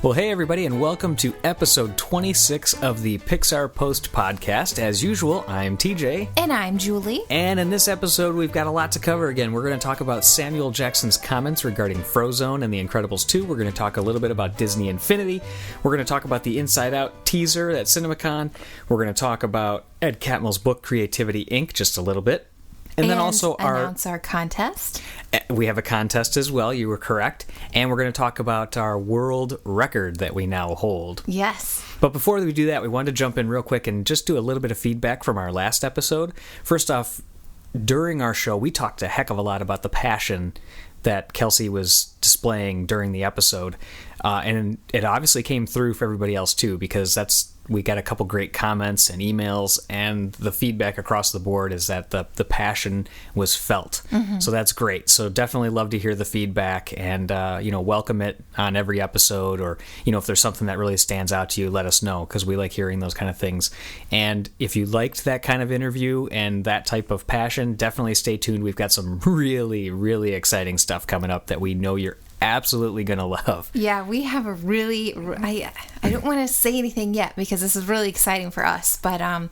Well, hey everybody, and welcome to episode 26 of the Pixar Post Podcast. As usual, I'm TJ. And I'm Julie. And in this episode, we've got a lot to cover again. We're going to talk about Samuel Jackson's comments regarding Frozone and The Incredibles 2. We're going to talk a little bit about Disney Infinity. We're going to talk about the Inside Out teaser at CinemaCon. We're going to talk about Ed Catmull's book, Creativity, Inc., just a little bit. And then also announce our contest. We have a contest as well, you were correct. And we're going to talk about our world record that we now hold. Yes. But before we do that, we wanted to jump in real quick and just do a little bit of feedback from our last episode. First off, during our show, we talked a heck of a lot about the passion that Kelsey was displaying during the episode. And it obviously came through for everybody else too, because we got a couple great comments and emails, and the feedback across the board is that the passion was felt. Mm-hmm. So that's great. So definitely love to hear the feedback and, welcome it on every episode, or, if there's something that really stands out to you, let us know, because we like hearing those kind of things. And if you liked that kind of interview and that type of passion, definitely stay tuned. We've got some really, really exciting stuff coming up that we know you're absolutely gonna love. Yeah, we have a really I don't want to say anything yet because this is really exciting for us, but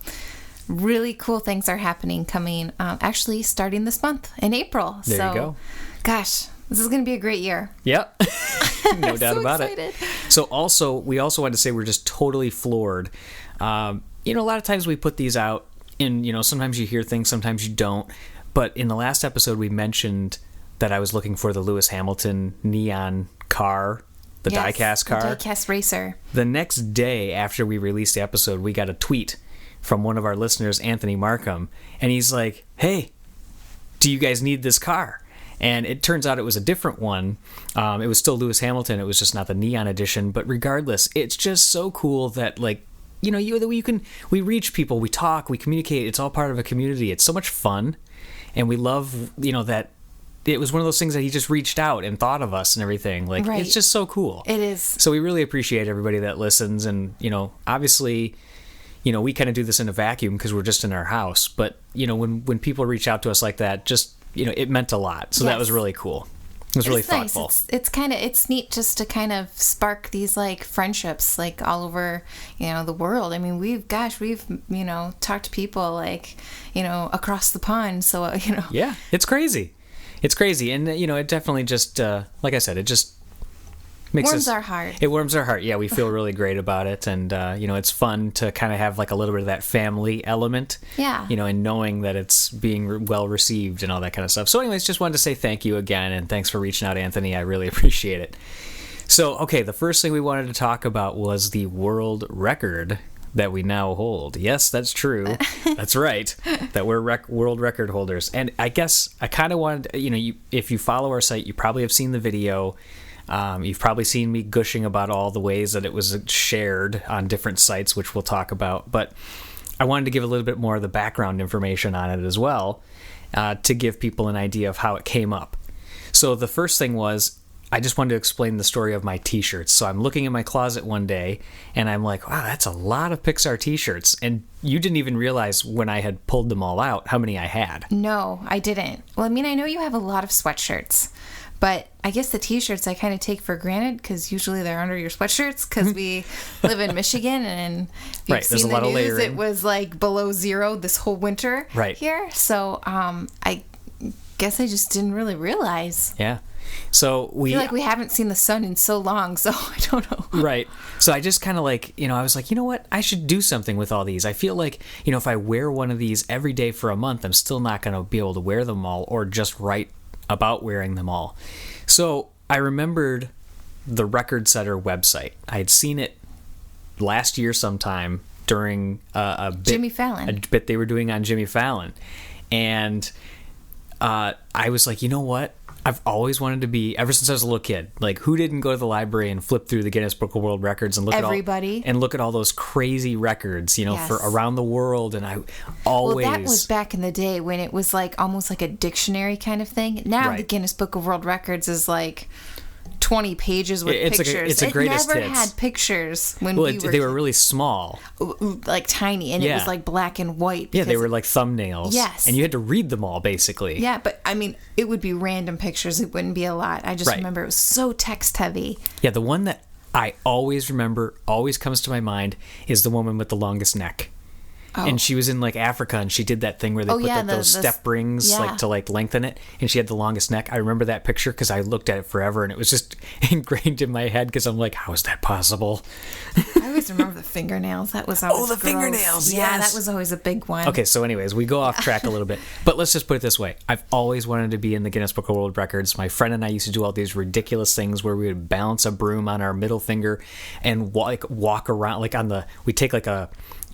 really cool things are happening coming actually starting this month in April. There you go. Gosh, this is gonna be a great year. Yep. No doubt about excited. it. So we also wanted to say we're just totally floored. A lot of times we put these out and sometimes you hear things, sometimes you don't, but in the last episode we mentioned that I was looking for the Lewis Hamilton neon car, the die-cast car. The die-cast racer. The next day after we released the episode, we got a tweet from one of our listeners, Anthony Markham, and he's like, hey, do you guys need this car? And it turns out it was a different one. It was still Lewis Hamilton. It was just not the neon edition. But regardless, it's just so cool that, we reach people, we talk, we communicate. It's all part of a community. It's so much fun. And we love, that it was one of those things that he just reached out and thought of us and everything. Right. It's just so cool. It is. So we really appreciate everybody that listens. And, obviously, we kind of do this in a vacuum because we're just in our house. But, when people reach out to us like that, just, it meant a lot. So that was really cool. It was really thoughtful. Nice. It's neat just to kind of spark these friendships all over, the world. I mean, we've talked to people across the pond. So, Yeah, it's crazy. It's crazy, and it definitely just, like I said, it just makes warms our heart. It warms our heart. Yeah, we feel really great about it, and it's fun to kind of have a little bit of that family element. Yeah. And knowing that it's being well received and all that kind of stuff. So, anyways, just wanted to say thank you again, and thanks for reaching out, Anthony. I really appreciate it. So, okay, the first thing we wanted to talk about was the world record that we now hold. Yes, that's true. That's right. That we're world record holders. And I guess I kind of wanted, if you follow our site, you probably have seen the video. You've probably seen me gushing about all the ways that it was shared on different sites, which we'll talk about. But I wanted to give a little bit more of the background information on it as well, to give people an idea of how it came up. So the first thing was, I just wanted to explain the story of my t-shirts. So I'm looking in my closet one day, and I'm like, wow, that's a lot of Pixar t-shirts. And you didn't even realize when I had pulled them all out how many I had. No, I didn't. Well, I mean, I know you have a lot of sweatshirts, but I guess the t-shirts I kind of take for granted because usually they're under your sweatshirts because we live in Michigan, and if you've seen the news, it was below zero this whole winter here. So I guess I just didn't really realize. Yeah. So I feel like we haven't seen the sun in so long, so I don't know. Right. So I just kind of I was like, you know what? I should do something with all these. I feel like, if I wear one of these every day for a month, I'm still not going to be able to wear them all or just write about wearing them all. So I remembered the Record Setter website. I had seen it last year sometime during a bit they were doing on Jimmy Fallon. And I was like, you know what? I've always wanted to be, ever since I was a little kid, who didn't go to the library and flip through the Guinness Book of World Records and look at all those crazy records, for around the world. And I always... Well, that was back in the day when it was almost like a dictionary kind of thing. Now the Guinness Book of World Records is 20 pages with pictures. It's a greatest never hits. had pictures when they were really small, tiny, and it was black and white. Yeah, they were like thumbnails. Yes, and you had to read them all basically. Yeah, but I mean, it would be random pictures. It wouldn't be a lot. I just remember it was so text heavy. Yeah, the one that I always remember, always comes to my mind, is the woman with the longest neck. Oh. And she was in like Africa, and she did that thing where they put like those step rings like to like lengthen it, and she had the longest neck. I remember that picture because I looked at it forever, and it was just ingrained in my head because I'm like, how is that possible? I always remember the fingernails. That was always gross. Fingernails. Yeah, yes. that was always a big one. Okay, so anyways, we go off track a little bit, but let's just put it this way: I've always wanted to be in the Guinness Book of World Records. My friend and I used to do all these ridiculous things where we would balance a broom on our middle finger and walk around like we take like a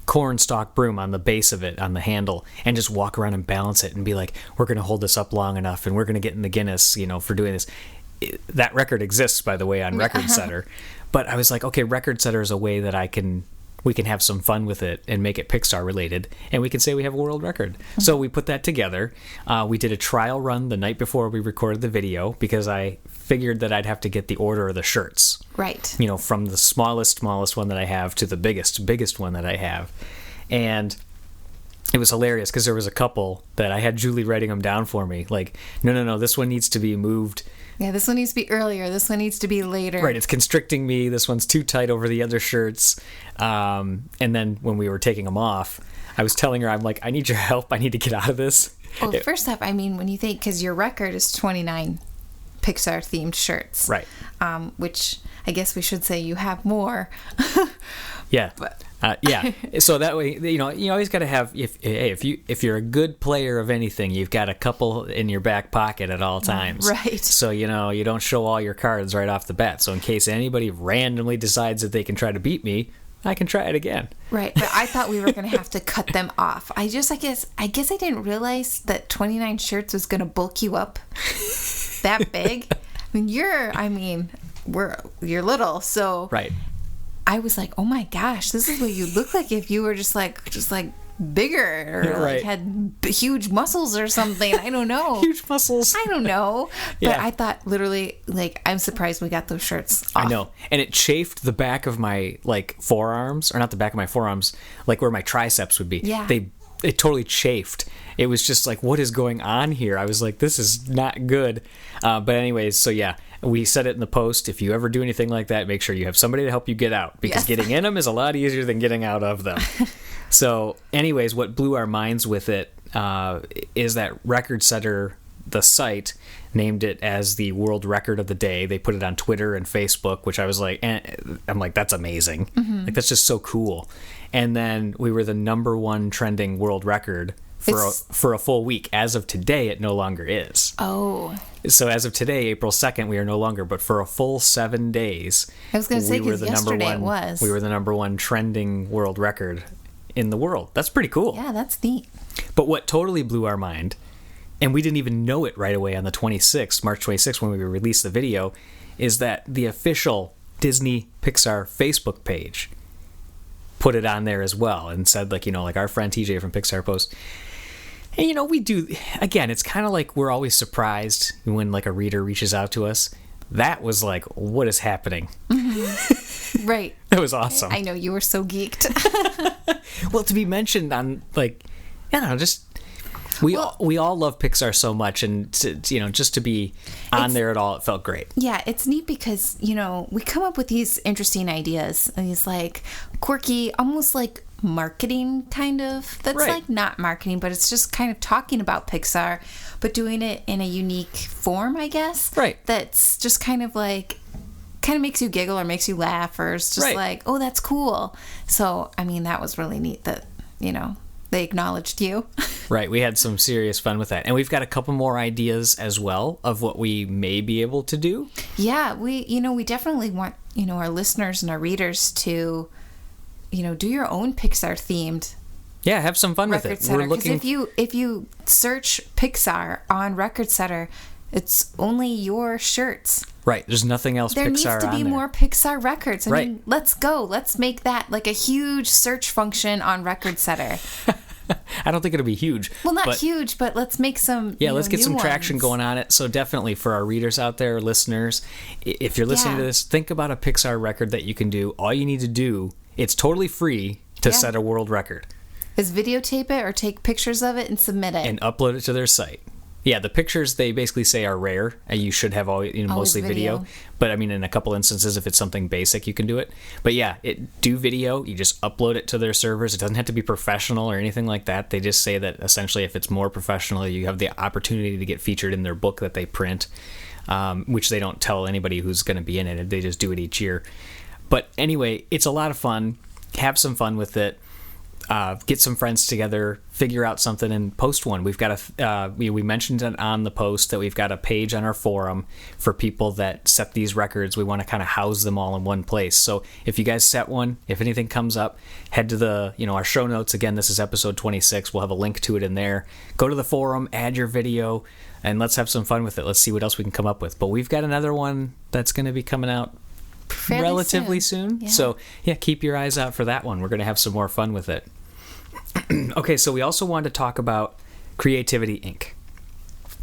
corn stalk broom on the base of it, on the handle, and just walk around and balance it and be like, we're going to hold this up long enough and we're going to get in the Guinness, for doing this. That record exists, by the way, on Record Setter. But I was like, okay, Record Setter is a way that we can have some fun with it and make it Pixar related, and we can say we have a world record. Mm-hmm. So we put that together. We did a trial run the night before we recorded the video because I figured that I'd have to get the order of the shirts. Right. From the smallest one that I have to the biggest one that I have. And it was hilarious because there was a couple that I had Julie writing them down for me. Like, no, this one needs to be moved. Yeah, this one needs to be earlier. This one needs to be later. Right, it's constricting me. This one's too tight over the other shirts. And then when we were taking them off, I was telling her, I'm like, I need your help. I need to get out of this. Well, first off, I mean, when you think, because your record is 29 Pixar-themed shirts. Right. Which I guess we should say you have more. Yeah. Yeah. So that way, you always got to have, if you're a good player of anything, you've got a couple in your back pocket at all times. Right. So, you don't show all your cards right off the bat. So in case anybody randomly decides that they can try to beat me, I can try it again. Right. But I thought we were going to have to cut them off. I guess I didn't realize that 29 shirts was going to bulk you up that big. You're little, so. Right. I was like, oh my gosh, this is what you look like if you were just like bigger or right. had huge muscles or something. I don't know. Huge muscles. I don't know. Yeah. But I thought literally, I'm surprised we got those shirts off. I know. And it chafed the back of my forearms, or not the back of my forearms, like where my triceps would be. Yeah. It totally chafed. It was just like, what is going on here? I was like, this is not good. But anyways, so yeah, we said it in the post. If you ever do anything like that, make sure you have somebody to help you get out, because getting in them is a lot easier than getting out of them. So anyways, what blew our minds with it is that Record Setter, the site, named it as the world record of the day. They put it on Twitter and Facebook, which I was like, I'm like, that's amazing. Mm-hmm. Like, that's just so cool. And then we were the #1 trending world record for a full week. As of today, it no longer is. Oh. So as of today, April 2nd, we are no longer, but for a full 7 days, I was going to say, because yesterday it was. We were the #1 trending world record in the world. That's pretty cool. Yeah, that's neat. But what totally blew our mind, and we didn't even know it right away on the March 26th, when we released the video, is that the official Disney Pixar Facebook page put it on there as well and said, like our friend TJ from Pixar Post. And, we do, again, it's kind of like we're always surprised when, a reader reaches out to us. That was like, what is happening? Mm-hmm. Right. That was awesome. I know, you were so geeked. Well, to be mentioned on, we all love Pixar so much, and just to be on there at all, it felt great. Yeah, it's neat because we come up with these interesting ideas, and these quirky, almost like marketing kind of. That's right. Not marketing, but it's just kind of talking about Pixar, but doing it in a unique form, I guess. Right. That's just kind of makes you giggle or makes you laugh, or it's just right. oh, that's cool. So that was really neat that they acknowledged you. Right. We had some serious fun with that. And we've got a couple more ideas as well of what we may be able to do. Yeah, we definitely want, our listeners and our readers to, do your own Pixar themed. Yeah, have some fun with it. Setter. We're looking, because if you search Pixar on Record Setter, it's only your shirts. Right. There's nothing else there Pixar on there. There needs to be more Pixar records. I mean, let's go. Let's make that a huge search function on Record Setter. I don't think it'll be huge. Well, not huge, but let's make some. Yeah, let's get some traction going on it. So definitely for our readers out there, listeners, if you're listening to this, think about a Pixar record that you can do. All you need to do, it's totally free to set a world record. Is videotape it or take pictures of it and submit it. And upload it to their site. Yeah, the pictures they basically say are rare, and you should have mostly video. But I mean, in a couple instances, if it's something basic, you can do it. But yeah, do video. You just upload it to their servers. It doesn't have to be professional or anything like that. They just say that essentially, if it's more professional, you have the opportunity to get featured in their book that they print, which they don't tell anybody who's going to be in it. They just do it each year. But anyway, it's a lot of fun. Have some fun with it. Get some friends together, figure out something, and post one. We've got we mentioned it on the post that we've got a page on our forum for people that set these records. We want to kind of house them all in one place. So if you guys set one, if anything comes up, head to our show notes. Again, this is episode 26. We'll have a link to it in there. Go to the forum, add your video, and let's have some fun with it. Let's see what else we can come up with. But we've got another one that's going to be coming out relatively soon. Yeah. So yeah, keep your eyes out for that one. We're going to have some more fun with it. Okay, so we also wanted to talk about Creativity Inc.,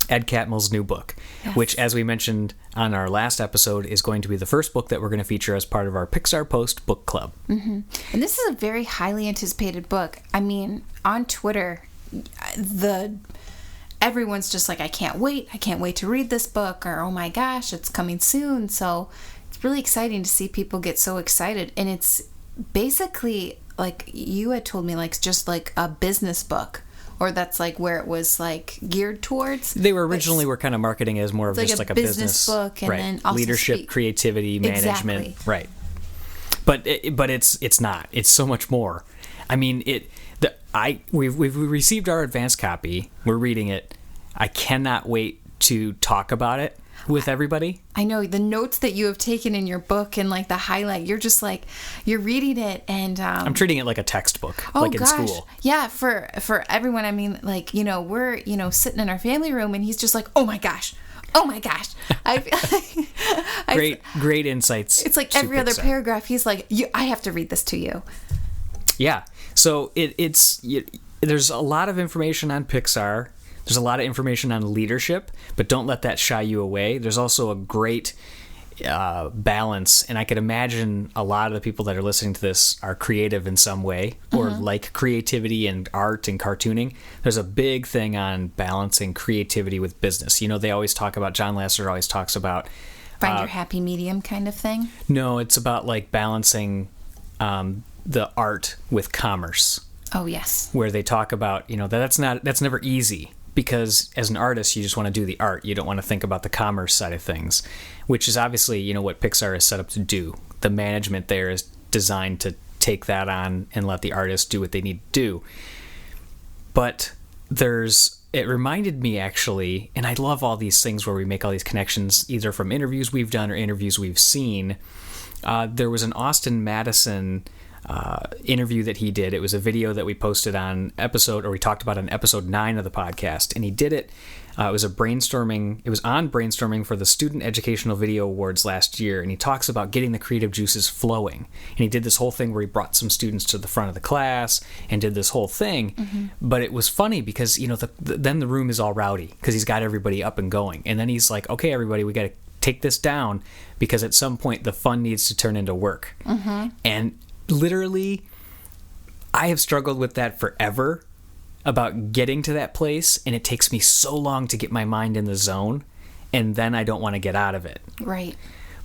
Ed Catmull's new book, yes, which, as we mentioned on our last episode, is going to be the first book that we're going to feature as part of our Pixar Post book club. Mm-hmm. And this is a very highly anticipated book. I mean, on Twitter, everyone's just like, I can't wait to read this book, or oh my gosh, it's coming soon. So it's really exciting to see people get so excited. And it's basically, like you had told me, like just like a business book, or that's like where it was like geared towards. They were originally were kind of marketing it as more of just like a business book, and right, then also leadership, creativity, management, exactly, right. But it's not. It's so much more. I mean, we've received our advanced copy. We're reading it. I cannot wait to talk about it with everybody. I know the notes that you have taken in your book and like the highlight, you're just like, you're reading it, and I'm treating it like a textbook, like in school. Yeah, for everyone. I mean, like, we're sitting in our family room, and he's just like, oh my gosh. Great insights. It's like every other paragraph he's like, I have to read this to you. Yeah. So there's a lot of information on Pixar. There's a lot of information on leadership, but don't let that shy you away. There's also a great balance, and I could imagine a lot of the people that are listening to this are creative in some way, or like creativity and art and cartooning. There's a big thing on balancing creativity with business. They always talk about, John Lasseter always talks about find your happy medium kind of thing. No, it's about like balancing the art with commerce. Oh yes. Where they talk about, that's never easy. Because as an artist, you just want to do the art. You don't want to think about the commerce side of things, which is obviously, what Pixar is set up to do. The management there is designed to take that on and let the artists do what they need to do. But it reminded me actually, and I love all these things where we make all these connections, either from interviews we've done or interviews we've seen. There was an Austin Madison interview that he did. It was a video that we posted we talked about on episode 9 of the podcast, and he did it. It was on brainstorming for the Student Educational Video Awards last year, and he talks about getting the creative juices flowing. And he did this whole thing where he brought some students to the front of the class and did this whole thing. Mm-hmm. But it was funny because, then the room is all rowdy because he's got everybody up and going. And then he's like, okay, everybody, we got to take this down because at some point the fun needs to turn into work. Mm-hmm. And literally, I have struggled with that forever, about getting to that place, and it takes me so long to get my mind in the zone, and then I don't want to get out of it. Right.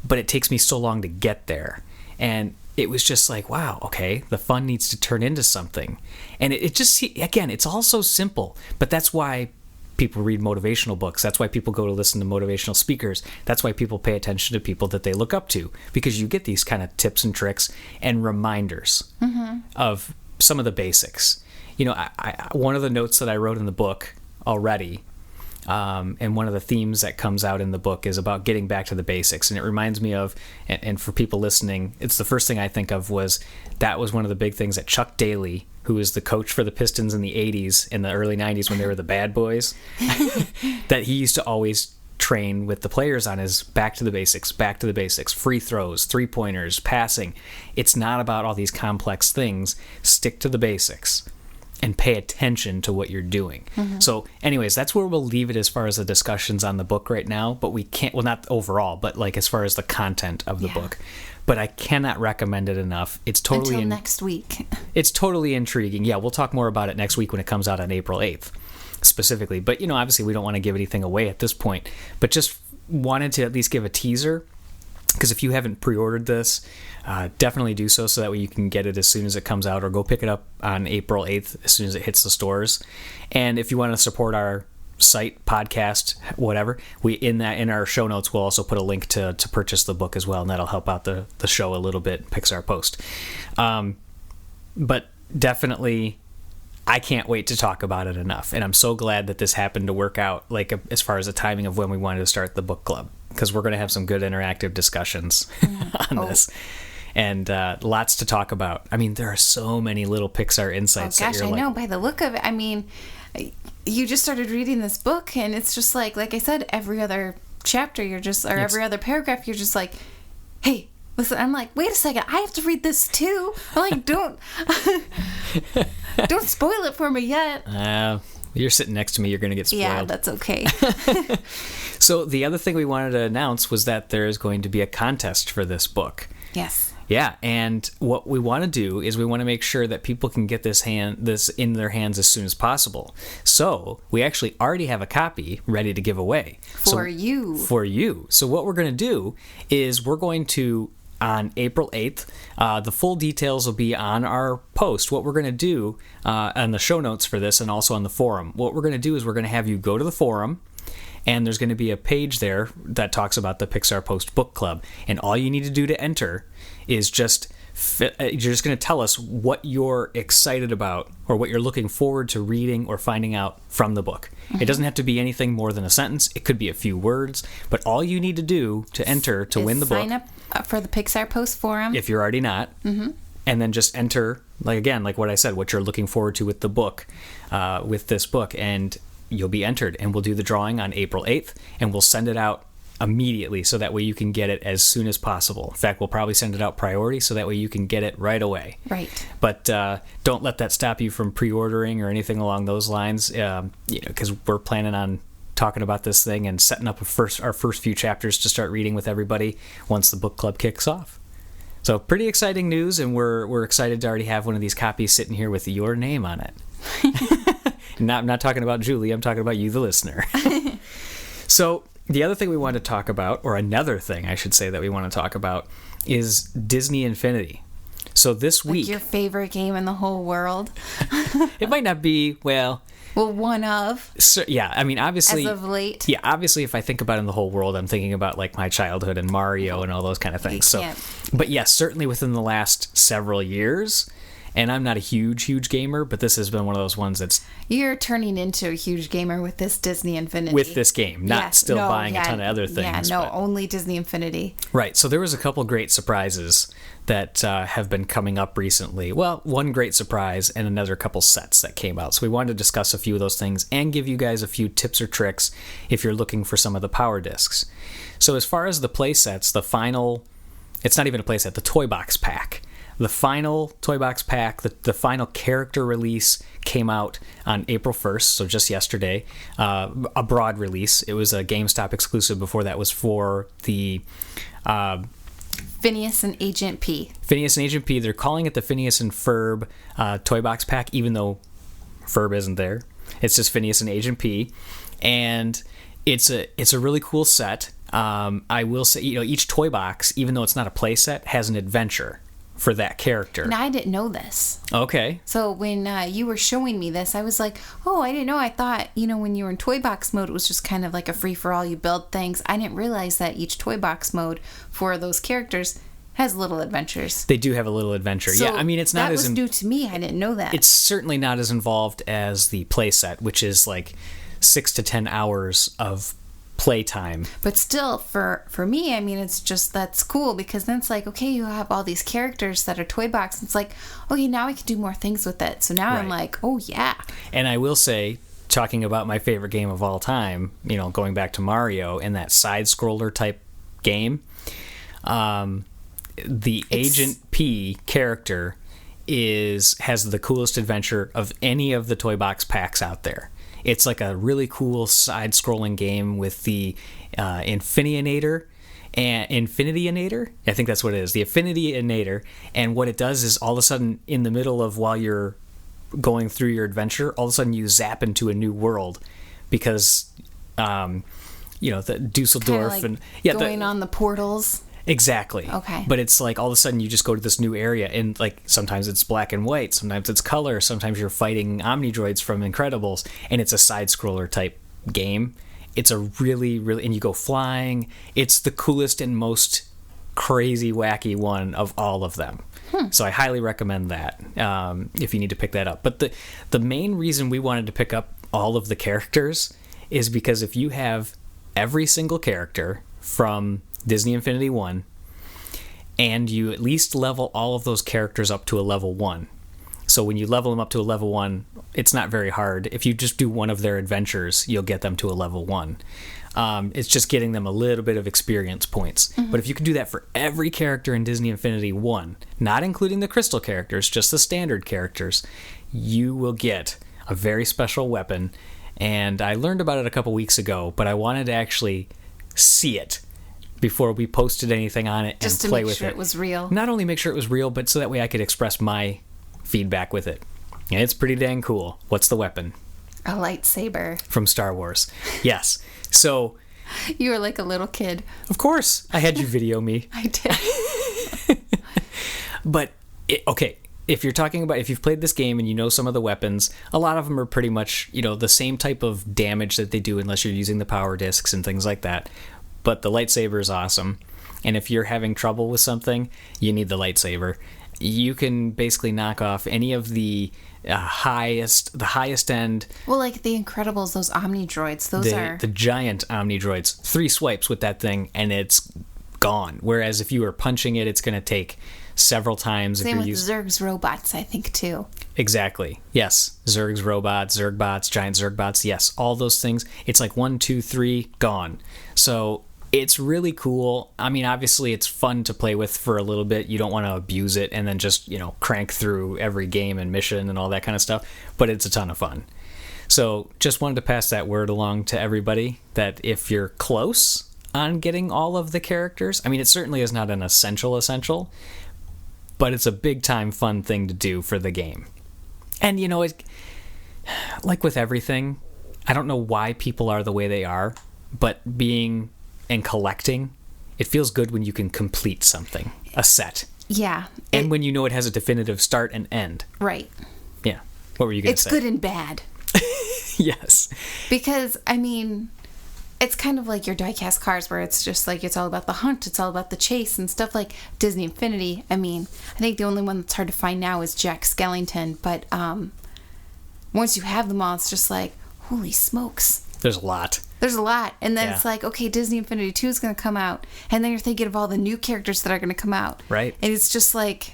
But it takes me so long to get there. And it was just like, wow, okay, the fun needs to turn into something. And it just, again, it's all so simple, but that's why people read motivational books. That's why people go to listen to motivational speakers. That's why people pay attention to people that they look up to, because you get these kind of tips and tricks and reminders of some of the basics. One of the notes that I wrote in the book already, and one of the themes that comes out in the book is about getting back to the basics. And it reminds me of, and for people listening, it's the first thing I think of that was one of the big things that Chuck Daly, who was the coach for the Pistons in the 80s, in the early 90s when they were the bad boys, that he used to always train with the players on is back to the basics, free throws, three-pointers, passing. It's not about all these complex things. Stick to the basics and pay attention to what you're doing. Mm-hmm. So anyways, that's where we'll leave it as far as the discussions on the book right now, but we can't, well, not overall, but like as far as the content of the book. But I cannot recommend it enough. It's totally until next week. It's totally intriguing. Yeah, we'll talk more about it next week when it comes out on April 8th. specifically. But, obviously we don't want to give anything away at this point. But just wanted to at least give a teaser, because if you haven't pre-ordered this, definitely do so that way you can get it as soon as it comes out, or go pick it up on April 8th as soon as it hits the stores. And if you want to support our site, podcast, whatever, in our show notes we'll also put a link to purchase the book as well, and that'll help out the show a little bit, Pixar Post. But definitely, I can't wait to talk about it enough, and I'm so glad that this happened to work out, like as far as the timing of when we wanted to start the book club, because we're going to have some good interactive discussions on this, and lots to talk about. I mean, there are so many little Pixar insights. Oh gosh, I know by the look of it. I mean, you just started reading this book, and it's just like I said, every other chapter every other paragraph, you're just like, hey, listen. I'm like, wait a second, I have to read this too. I'm like, don't spoil it for me yet. You're sitting next to me, you're going to get spoiled. Yeah, that's okay. So the other thing we wanted to announce was that there is going to be a contest for this book. Yes. Yeah, and what we want to do is we want to make sure that people can get this in their hands as soon as possible. So we actually already have a copy ready to give away. For you. So what we're going to do is we're going to, on April 8th, the full details will be on our post. What we're going to do on the show notes for this, and also on the forum, what we're going to do is we're going to have you go to the forum, and there's going to be a page there that talks about the Pixar Post Book Club. And all you need to do to enter is you're just going to tell us what you're excited about, or what you're looking forward to reading or finding out from the book. Mm-hmm. It doesn't have to be anything more than a sentence. It could be a few words. But all you need to do to enter to win the book, sign up for the Pixar Post forum, if you're already not. Mm-hmm. And then just enter, like what I said, what you're looking forward to with the book, with this book, and you'll be entered. And we'll do the drawing on April 8th, and we'll send it out immediately, so that way you can get it as soon as possible. In fact, we'll probably send it out priority, so that way you can get it right away. Right. But don't let that stop you from pre-ordering or anything along those lines, because we're planning on talking about this thing and setting up our first few chapters to start reading with everybody once the book club kicks off. So pretty exciting news, and we're excited to already have one of these copies sitting here with your name on it. I'm not talking about Julie, I'm talking about you, the listener. So the other thing we want to talk about, or another thing I should say that we want to talk about, is Disney Infinity. So this week... your favorite game in the whole world? It might not be, well, one of. So, yeah, I mean, obviously... as of late. Yeah, obviously, if I think about in the whole world, I'm thinking about, like, my childhood and Mario and all those kind of things. But yes, certainly within the last several years... And I'm not a huge gamer, but this has been one of those ones that's... You're turning into a huge gamer with this Disney Infinity. With this game, not buying a ton of other things. Yeah, only Disney Infinity. Right, so there was a couple great surprises that have been coming up recently. Well, one great surprise and another couple sets that came out. So we wanted to discuss a few of those things and give you guys a few tips or tricks if you're looking for some of the power discs. So as far as the play sets, the final... It's not even a play set, the Toy Box Pack. The final Toy Box Pack, the final character release came out on April 1st, so just yesterday. A broad release. It was a GameStop exclusive. Before that was for the... Phineas and Agent P. Phineas and Agent P. They're calling it the Phineas and Ferb Toy Box Pack, even though Ferb isn't there. It's just Phineas and Agent P. And it's a really cool set. I will say, each toy box, even though it's not a play set, has an adventure for that character. Now, I didn't know this. Okay. So when you were showing me this, I was like, oh, I didn't know. I thought, when you were in toy box mode, it was just kind of like a free-for-all. You build things. I didn't realize that each toy box mode for those characters has little adventures. They do have a little adventure. So yeah, I mean, it's not as... that was new to me. I didn't know that. It's certainly not as involved as the play set, which is like 6 to 10 hours of playtime. But still, for me, I mean, it's just, that's cool, because then it's like, okay, you have all these characters that are toy box. It's like, okay, now I can do more things with it. So now I'm like, oh yeah. And I will say, talking about my favorite game of all time, going back to Mario and that side scroller type game, the Agent P character has the coolest adventure of any of the toy box packs out there. It's like a really cool side-scrolling game with the Infinity-inator. I think that's what it is, the Infinity-inator. And what it does is all of a sudden, in the middle of while you're going through your adventure, all of a sudden you zap into a new world because, the Dusseldorf like and going on the portals. Exactly. Okay. But it's like all of a sudden you just go to this new area, and like sometimes it's black and white, sometimes it's color, sometimes you're fighting Omnidroids from Incredibles, and it's a side-scroller type game. It's a really, really, and you go flying. It's the coolest and most crazy, wacky one of all of them. So I highly recommend that if you need to pick that up. But the main reason we wanted to pick up all of the characters is because if you have every single character from Disney Infinity 1, and you at least level all of those characters up to a level 1. So when you level them up to a level 1, it's not very hard. If you just do one of their adventures, you'll get them to a level 1. It's just getting them a little bit of experience points. But if you can do that for every character in Disney Infinity 1, not including the crystal characters, just the standard characters, you will get a very special weapon. And I learned about it a couple weeks ago, but I wanted to actually see it before we posted anything on it just and play with it. Just to make sure it was real. Not only make sure it was real, but so that way I could express my feedback with it. And it's pretty dang cool. What's the weapon? A lightsaber. From Star Wars. Yes. So... You were like a little kid. Of course. I had you video me. I did. But, okay, if you're talking about... If you've played this game and you know some of the weapons, a lot of them are pretty much, the same type of damage that they do unless you're using the power discs and things like that. But the lightsaber is awesome. And if you're having trouble with something, you need the lightsaber. You can basically knock off any of the highest end. Well, like the Incredibles, those Omnidroids, those are the giant Omnidroids. 3 swipes with that thing, and it's gone. Whereas if you were punching it, it's going to take several times. Same with Zurg's robots, I think, too. Exactly. Yes. Zurg's robots, Zurgbots, giant Zurgbots. Yes. All those things. It's like 1, 2, 3, gone. So it's really cool. I mean, obviously, it's fun to play with for a little bit. You don't want to abuse it and then just, crank through every game and mission and all that kind of stuff. But it's a ton of fun. So just wanted to pass that word along to everybody that if you're close on getting all of the characters, I mean, it certainly is not an essential, but it's a big-time fun thing to do for the game. And, like with everything, I don't know why people are the way they are, but being... and collecting, it feels good when you can complete something, a set. Yeah. And when you know it has a definitive start and end. Right. Yeah. What were you going to say? It's good and bad. Yes. Because, I mean, it's kind of like your die-cast cars where it's just like it's all about the hunt, it's all about the chase and stuff like Disney Infinity. I mean, I think the only one that's hard to find now is Jack Skellington, but once you have them all, it's just like, holy smokes. There's a lot. And then it's like, okay, Disney Infinity 2 is going to come out. And then you're thinking of all the new characters that are going to come out. Right. And it's just like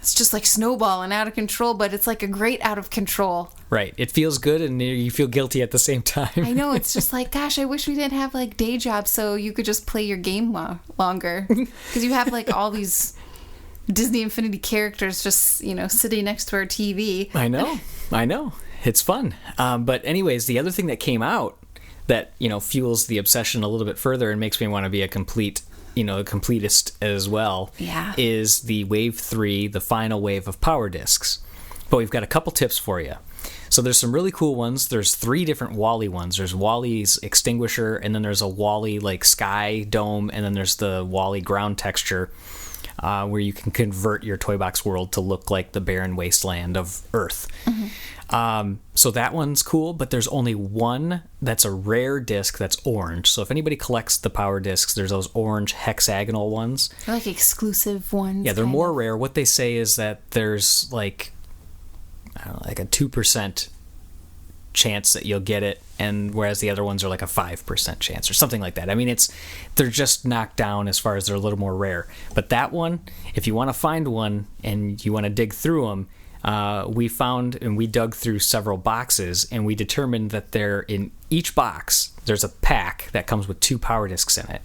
snowball and out of control, but it's like a great out of control. Right. It feels good and you feel guilty at the same time. I know. It's just like, gosh, I wish we didn't have like day jobs so you could just play your game longer. Because you have like all these Disney Infinity characters just, sitting next to our TV. I know. It's fun. But anyways, the other thing that came out that, fuels the obsession a little bit further and makes me want to be a completist as well, is the Wave 3, the final wave of power discs. But we've got a couple tips for you. So there's some really cool ones. There's 3 different Wally ones. There's Wally's Extinguisher, and then there's a Wally like Sky Dome, and then there's the Wally Ground Texture, where you can convert your Toy Box world to look like the barren wasteland of Earth. Mm-hmm. So that one's cool, but there's only one that's a rare disc that's orange. So if anybody collects the power discs, there's those orange hexagonal ones. They're like exclusive ones. Yeah, they're more rare. What they say is that there's like a 2% chance that you'll get it, and whereas the other ones are like a 5% chance or something like that. I mean, they're just knocked down as far as they're a little more rare. But that one, if you want to find one and you want to dig through them, we found and we dug through several boxes, and we determined that in each box there's a pack that comes with 2 power discs in it.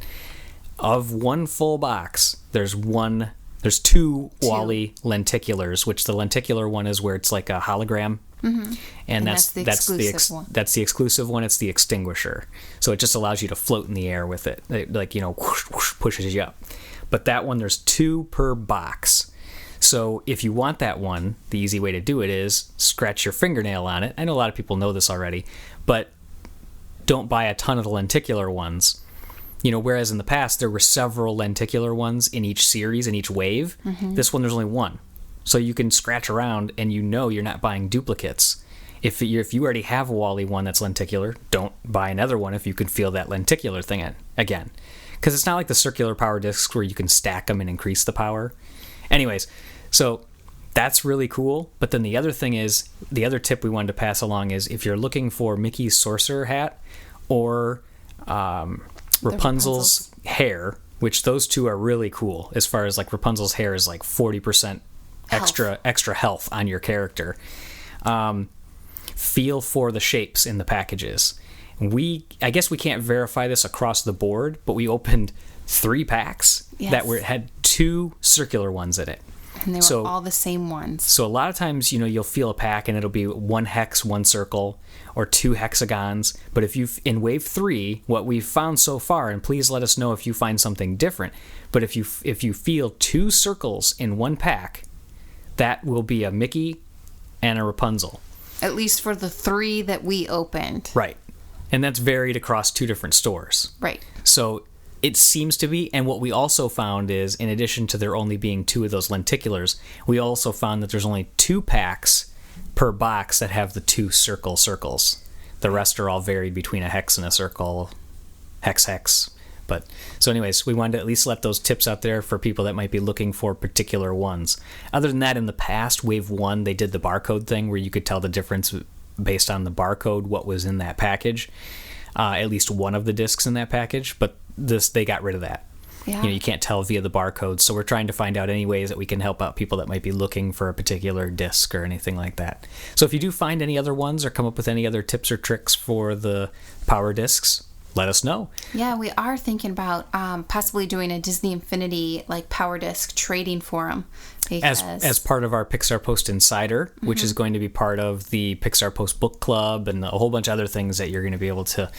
Of one full box, there's 2 Wally lenticulars, which the lenticular one is where it's like a hologram. Mm-hmm. And that's the exclusive one. That's the exclusive one. It's the Extinguisher. So it just allows you to float in the air with it. Like, whoosh, whoosh, pushes you up. But that one, there's 2 per box. So if you want that one, the easy way to do it is scratch your fingernail on it. I know a lot of people know this already, but don't buy a ton of the lenticular ones. Whereas in the past there were several lenticular ones in each series, in each wave. This one, there's only one. So you can scratch around and you're not buying duplicates. If you already have a Wall-E one that's lenticular, don't buy another one if you can feel that lenticular thing again. Because it's not like the circular power discs where you can stack them and increase the power. Anyways, so that's really cool. But then the other thing is, the other tip we wanted to pass along is if you're looking for Mickey's sorcerer hat or Rapunzel's hair, which those two are really cool, as far as like Rapunzel's hair is like 40% extra health on your character. Feel for the shapes in the packages. I guess we can't verify this across the board, but we opened 3 packs that had 2 circular ones in it. And they were all the same ones. So a lot of times, you'll feel a pack and it'll be 1 hex, 1 circle, or 2 hexagons. But in wave 3, what we've found so far, and please let us know if you find something different, but if you feel 2 circles in 1 pack, that will be a Mickey and a Rapunzel. At least for the 3 that we opened. Right. And that's varied across 2 different stores. Right. So it seems to be, and what we also found is, in addition to there only being 2 of those lenticulars, we also found that there's only 2 packs per box that have the 2 circles. The rest are all varied between a hex and a circle, hex. But so anyways, we wanted to at least let those tips out there for people that might be looking for particular ones. Other than that, in the past, wave 1, they did the barcode thing where you could tell the difference based on the barcode what was in that package. At least one of the discs in that package, but they got rid of that. Yeah. You can't tell via the barcode, so we're trying to find out any ways that we can help out people that might be looking for a particular disc or anything like that. So if you do find any other ones or come up with any other tips or tricks for the power discs, let us know. Yeah, we are thinking about possibly doing a Disney Infinity power disc trading forum. As part of our Pixar Post Insider, which is going to be part of the Pixar Post Book Club and a whole bunch of other things that you're going to be able to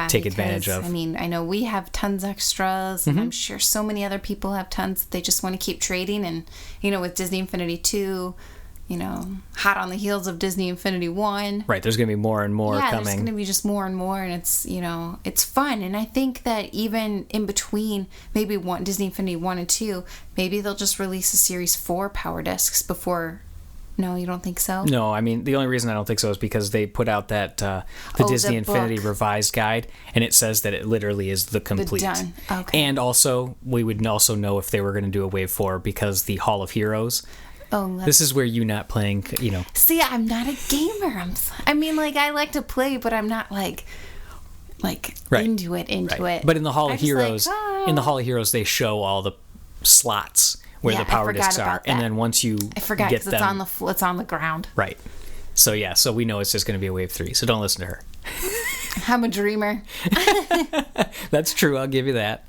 take advantage of. I mean, I know we have tons extras, and I'm sure so many other people have tons. They just want to keep trading, and with Disney Infinity 2, hot on the heels of Disney Infinity 1. Right, there's going to be more and more coming. Yeah, there's going to be just more and more, and it's, it's fun. And I think that even in between maybe Disney Infinity 1 and 2, maybe they'll just release a Series 4 power discs before. No, you don't think so? No, I mean, the only reason I don't think so is because they put out that the Disney Infinity revised guide, and it says that it literally is the complete. Done. Okay. And also, we would also know if they were going to do a Wave 4 because the Hall of Heroes. Oh, this is where you not playing, See, I'm not a gamer. I like to play, but I'm not right. into it. But in the Hall of Heroes, they show all the slots where the power discs are, and then once you forgot get them, it's on the ground. Right. So we know it's just going to be a Wave 3. So don't listen to her. I'm a dreamer. That's true. I'll give you that.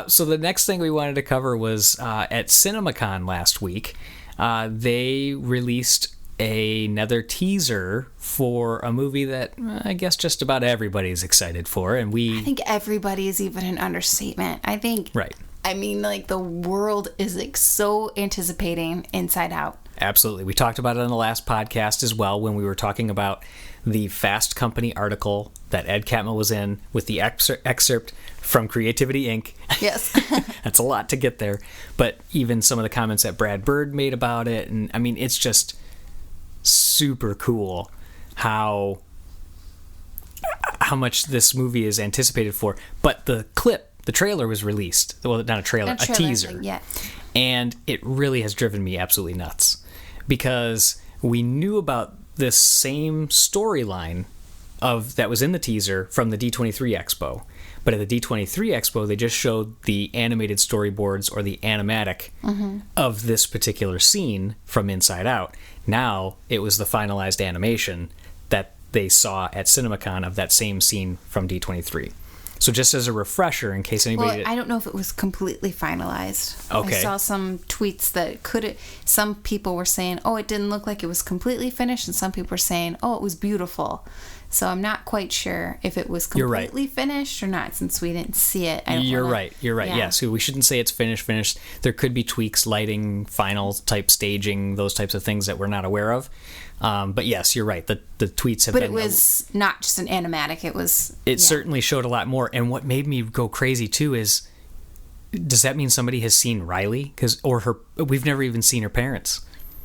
So the next thing we wanted to cover was at CinemaCon last week, they released another teaser for a movie that I guess just about everybody's excited for, and I think everybody is even an understatement. I think. Right. I mean, the world is so anticipating Inside Out. Absolutely. We talked about it on the last podcast as well when we were talking about the Fast Company article that Ed Catmull was in with the excerpt from Creativity Inc. Yes. That's a lot to get there. But even some of the comments that Brad Bird made about it, and I mean, it's just super cool how much this movie is anticipated for. But the trailer was released. Well, not a trailer, a teaser. Yeah. And it really has driven me absolutely nuts because we knew about this same storyline that was in the teaser from the D23 Expo. But at the D23 Expo, they just showed the animated storyboards or the animatic of this particular scene from Inside Out. Now it was the finalized animation that they saw at CinemaCon of that same scene from D23. So just as a refresher, in case anybody... Well, I don't know if it was completely finalized. Okay. I saw some tweets that some people were saying, it didn't look like it was completely finished, and some people were saying, it was beautiful. So I'm not quite sure if it was completely finished or not, since we didn't see it. You're right. Yeah, so we shouldn't say it's finished. There could be tweaks, lighting, final type staging, those types of things that we're not aware of. But yes, you're right. The tweets have been... But it was not just an animatic. It certainly showed a lot more. And what made me go crazy, too, is... Does that mean somebody has seen Riley? We've never even seen her parents.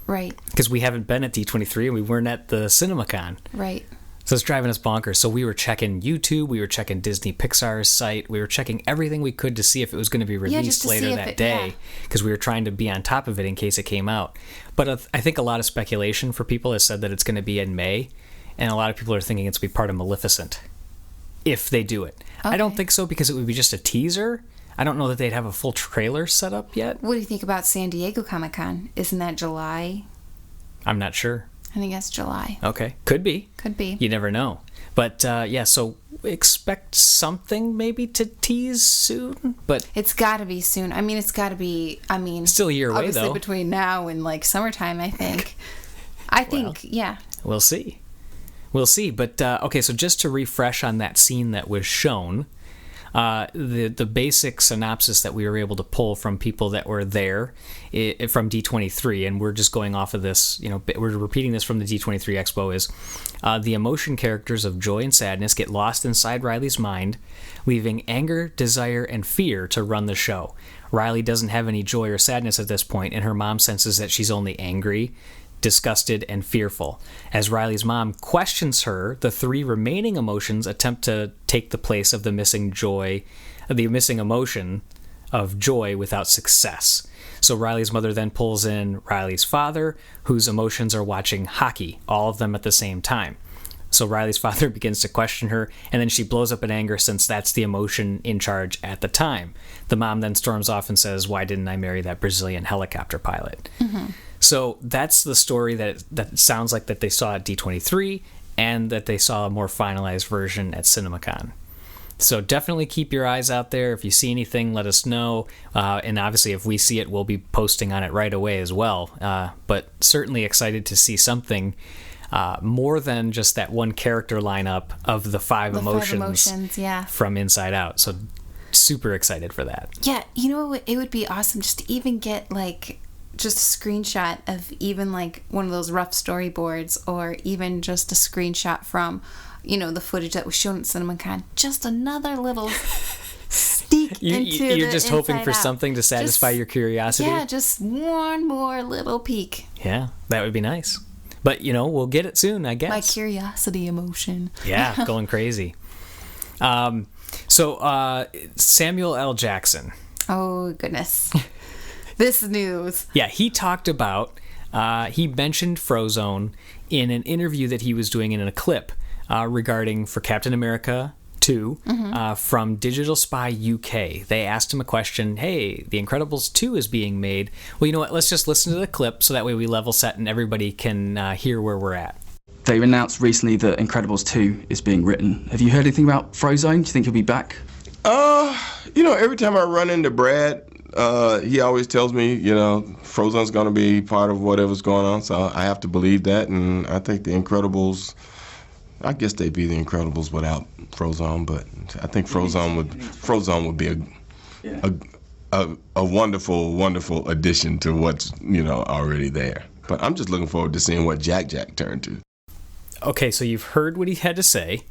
Right. Because we haven't been at D23 and we weren't at the CinemaCon. Right. So it's driving us bonkers. So we were checking YouTube, we were checking Disney Pixar's site, we were checking everything we could to see if it was going to be released later that day, because we were trying to be on top of it in case it came out. But I think a lot of speculation for people has said that it's going to be in May, and a lot of people are thinking it's going to be part of Maleficent, if they do it. Okay. I don't think so, because it would be just a teaser. I don't know that they'd have a full trailer set up yet. What do you think about San Diego Comic-Con? Isn't that July? I'm not sure. I think that's July. Okay. Could be. You never know. But, so expect something maybe to tease soon. But it's got to be soon. I mean, it's got to be, still a year away, though. Obviously between now and, summertime, I think. Yeah. We'll see. But, okay, so just to refresh on that scene that was shown... the basic synopsis that we were able to pull from people that were there from D23, and we're just going off of this, we're repeating this from the D23 Expo, is the emotion characters of joy and sadness get lost inside Riley's mind, leaving anger, desire, and fear to run the show. Riley doesn't have any joy or sadness at this point, and her mom senses that she's only angry, disgusted, and fearful. As Riley's mom questions her, the three remaining emotions attempt to take the place of the missing emotion of joy without success. So Riley's mother then pulls in Riley's father, whose emotions are watching hockey, all of them at the same time. So Riley's father begins to question her, and then she blows up in anger since that's the emotion in charge at the time. The mom then storms off and says, "Why didn't I marry that Brazilian helicopter pilot?" Mm-hmm. So that's the story that sounds like that they saw at D23 and that they saw a more finalized version at CinemaCon. So definitely keep your eyes out there. If you see anything, let us know. And obviously, if we see it, we'll be posting on it right away as well. But certainly excited to see something more than just that one character lineup of the five emotions from Inside Out. So super excited for that. Yeah, it would be awesome just to even get just a screenshot of even one of those rough storyboards, or even just a screenshot from the footage that was shown at CinemaCon. Just another little sneak into you're just hoping for something to satisfy your curiosity. Yeah, just one more little peek. Yeah, that would be nice. But we'll get it soon, I guess. My curiosity emotion. Yeah, going crazy. So Samuel L. Jackson. Oh goodness. This news. Yeah, he talked about, he mentioned Frozone in an interview that he was doing in a clip regarding for Captain America 2 from Digital Spy UK. They asked him a question, hey, The Incredibles 2 is being made. Well, you know what, let's just listen to the clip so that way we level set and everybody can hear where we're at. They announced recently that Incredibles 2 is being written. Have you heard anything about Frozone? Do you think he'll be back? Every time I run into Brad, he always tells me, Frozone's going to be part of whatever's going on, so I have to believe that, and I think The Incredibles, I guess they'd be The Incredibles without Frozone, but I think Frozone would be a wonderful, wonderful addition to what's, already there. But I'm just looking forward to seeing what Jack turned to. Okay, so you've heard what he had to say.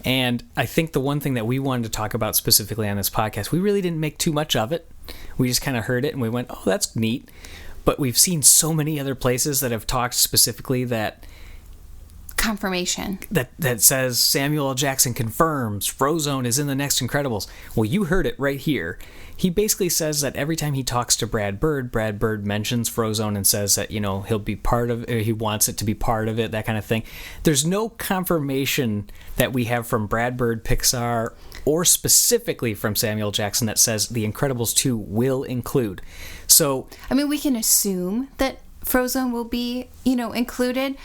And I think the one thing that we wanted to talk about specifically on this podcast, we really didn't make too much of it. We just kind of heard it and we went, oh, that's neat. But we've seen so many other places that have talked specifically that... confirmation. That says Samuel L. Jackson confirms Frozone is in the next Incredibles. Well, you heard it right here. He basically says that every time he talks to Brad Bird mentions Frozone and says that, he'll be part of it, he wants it to be part of it, that kind of thing. There's no confirmation that we have from Brad Bird, Pixar, or specifically from Samuel Jackson that says The Incredibles 2 will include. So, we can assume that Frozone will be, included.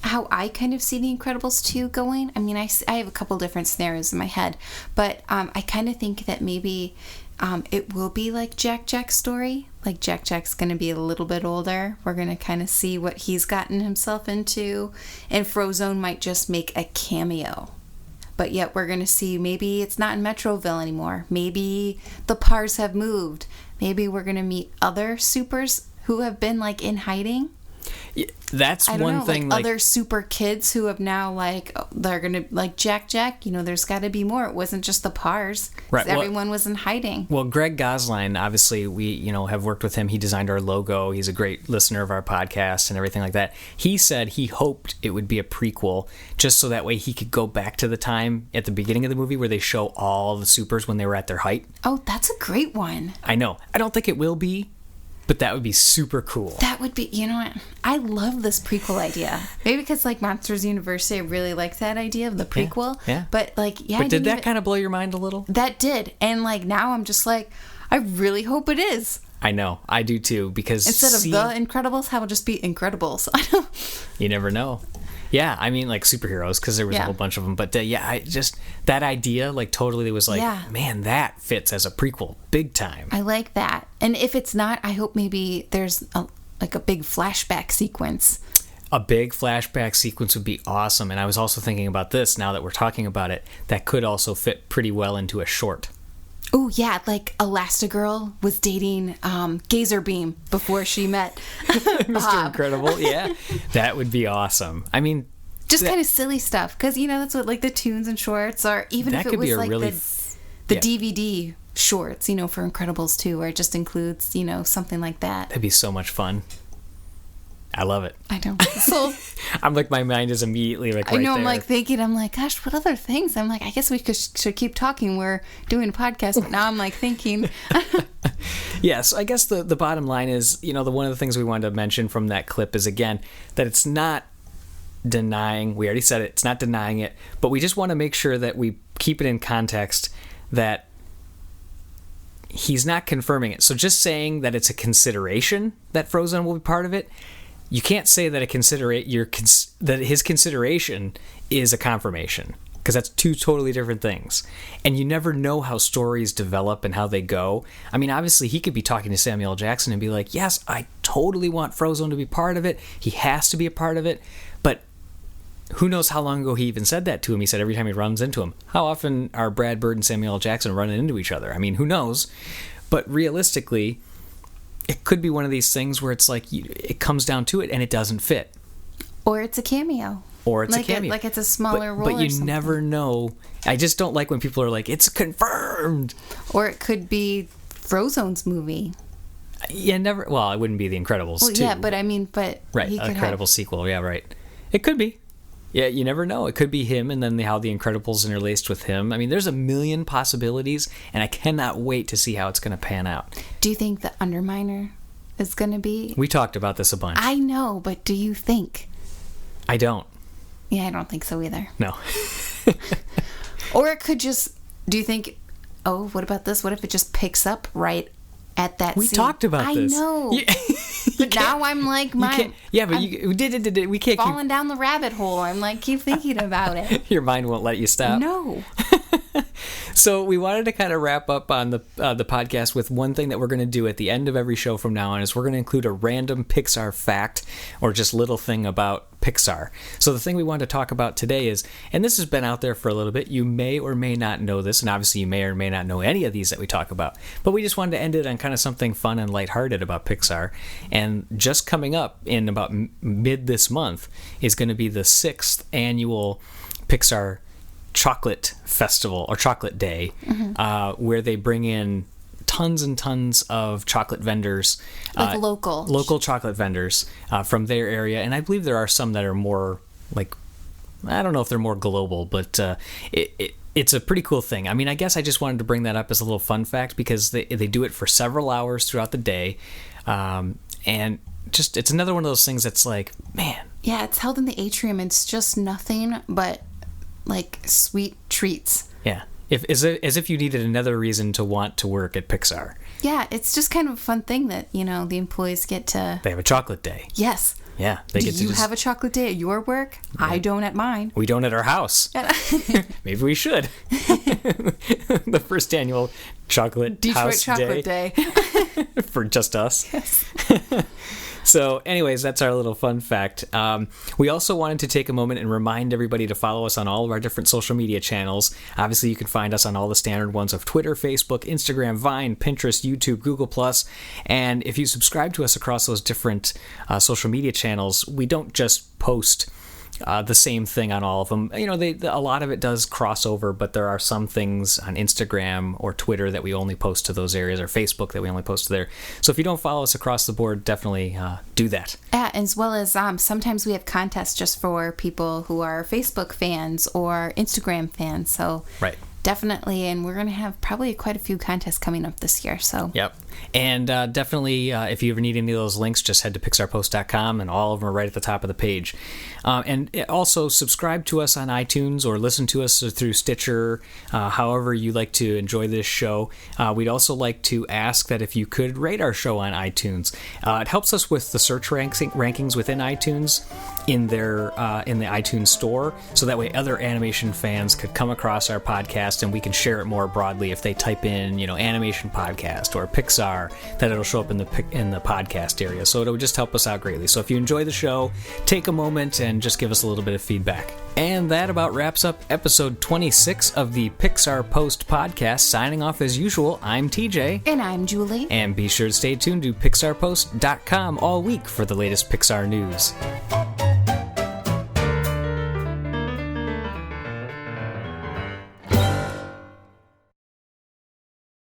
How I kind of see The Incredibles 2 going, I have a couple different scenarios in my head, but I kind of think that maybe it will be like Jack's story. Like Jack's going to be a little bit older. We're going to kind of see what he's gotten himself into. And Frozone might just make a cameo. But yet we're going to see maybe it's not in Metroville anymore. Maybe the Pars have moved. Maybe we're going to meet other supers who have been like in hiding. Yeah, that's one thing. Like other super kids who have now they're gonna like Jack. There's got to be more. It wasn't just the Pars. Right. Everyone was in hiding. Well, Greg Gosline, obviously, we have worked with him. He designed our logo. He's a great listener of our podcast and everything like that. He said he hoped it would be a prequel, just so that way he could go back to the time at the beginning of the movie where they show all the supers when they were at their height. Oh, that's a great one. I know. I don't think it will be. But that would be super cool. That would be, you know what? I love this prequel idea. Maybe because, like, Monsters University, I really like that idea of the prequel. Yeah. But, like, But did that kind of blow your mind a little? That did. And, like, now I'm just like, I really hope it is. I know. I do, too. Because instead of The Incredibles, how will just be Incredibles? I know. You never know. Yeah, I mean, like superheroes, because there was a whole bunch of them. But I just, that idea, like, totally was like, man, that fits as a prequel big time. I like that. And if it's not, I hope maybe there's a big flashback sequence. A big flashback sequence would be awesome. And I was also thinking about this, now that we're talking about it, that could also fit pretty well into a short. Oh, yeah, like Elastigirl was dating Gazer Beam before she met Mr. Incredible, yeah. That would be awesome. I mean... Just kind of silly stuff, because, that's what, like, the tunes and shorts are, even if it was, like, the DVD shorts, for Incredibles 2, where it just includes, something like that. That'd be so much fun. I love it. I know. So I'm like, my mind is immediately like right there. I know, I'm like thinking, gosh, what other things? I'm like, I guess we should keep talking. We're doing a podcast, but now I'm like thinking. Yes, I guess the bottom line is, one of the things we wanted to mention from that clip is, again, that it's not denying, we already said it, it's not denying it, but we just want to make sure that we keep it in context that he's not confirming it. So just saying that it's a consideration that Frozone will be part of it, you can't say that that his consideration is a confirmation, because that's two totally different things. And you never know how stories develop and how they go. I mean, obviously, he could be talking to Samuel L. Jackson and be like, yes, I totally want Frozone to be part of it. He has to be a part of it. But who knows how long ago he even said that to him. He said every time he runs into him. How often are Brad Bird and Samuel L. Jackson running into each other? I mean, who knows? But realistically, it could be one of these things where it's like it comes down to it and it doesn't fit. Or it's a cameo. A cameo. Like it's a smaller role. But you never know. I just don't like when people are like, it's confirmed. Or it could be Frozone's movie. Yeah, never. Well, it wouldn't be The Incredibles, too. Yeah, but I mean, right, he could Incredibles sequel. Yeah, right. It could be. Yeah, you never know. It could be him, and then how The Incredibles interlaced with him. I mean, there's a million possibilities, and I cannot wait to see how it's going to pan out. Do you think the Underminer is going to be? We talked about this a bunch. I know, but do you think? I don't. Yeah, I don't think so either. No. Or it could just... Do you think... Oh, what about this? What if it just picks up right at that We scene? talked about this. I know. But now I'm like, we can't falling down the rabbit hole. I'm like, keep thinking about it. Your mind won't let you stop. No. So we wanted to kind of wrap up on the podcast with one thing that we're going to do at the end of every show from now on is we're going to include a random Pixar fact or just little thing about Pixar. So the thing we wanted to talk about today is, and this has been out there for a little bit, you may or may not know this, and obviously you may or may not know any of these that we talk about, but we just wanted to end it on kind of something fun and lighthearted about Pixar. And just coming up in about mid this month is going to be the 6th annual Pixar Chocolate Festival or Chocolate Day, where they bring in tons and tons of chocolate vendors, like local chocolate vendors from their area, and I believe there are some that are more like, I don't know if they're more global, but it's a pretty cool thing. I mean, I guess I just wanted to bring that up as a little fun fact because they do it for several hours throughout the day, and just it's another one of those things that's like, man. Yeah, it's held in the atrium. It's just nothing but like sweet treats. Yeah. As if you needed another reason to want to work at Pixar. Yeah, it's just kind of a fun thing that, the employees get to... They have a chocolate day. Yes. Yeah. Do you have a chocolate day at your work? Yeah. I don't at mine. We don't at our house. Maybe we should. The first annual Detroit house chocolate day. For just us. Yes. So anyways, that's our little fun fact. We also wanted to take a moment and remind everybody to follow us on all of our different social media channels. Obviously, you can find us on all the standard ones of Twitter, Facebook, Instagram, Vine, Pinterest, YouTube, Google+. And if you subscribe to us across those different social media channels, we don't just post the same thing on all of them. You know, a lot of it does cross over, but there are some things on Instagram or Twitter that we only post to those areas, or Facebook that we only post to there. So if you don't follow us across the board, definitely do that. As well as sometimes we have contests just for people who are Facebook fans or Instagram fans. So right. Definitely, and we're going to have probably quite a few contests coming up this year. So yep, and definitely, if you ever need any of those links, just head to pixarpost.com, and all of them are right at the top of the page. And also subscribe to us on iTunes or listen to us through Stitcher, however you like to enjoy this show. We'd also like to ask that if you could rate our show on iTunes. It helps us with the search rankings within iTunes in the iTunes store, so that way other animation fans could come across our podcast and we can share it more broadly. If they type in, animation podcast or Pixar, that it'll show up in the podcast area. So it'll just help us out greatly. So if you enjoy the show, take a moment and just give us a little bit of feedback. And that about wraps up episode 26 of the Pixar Post Podcast. Signing off as usual, I'm TJ. And I'm Julie. And be sure to stay tuned to pixarpost.com all week for the latest Pixar news.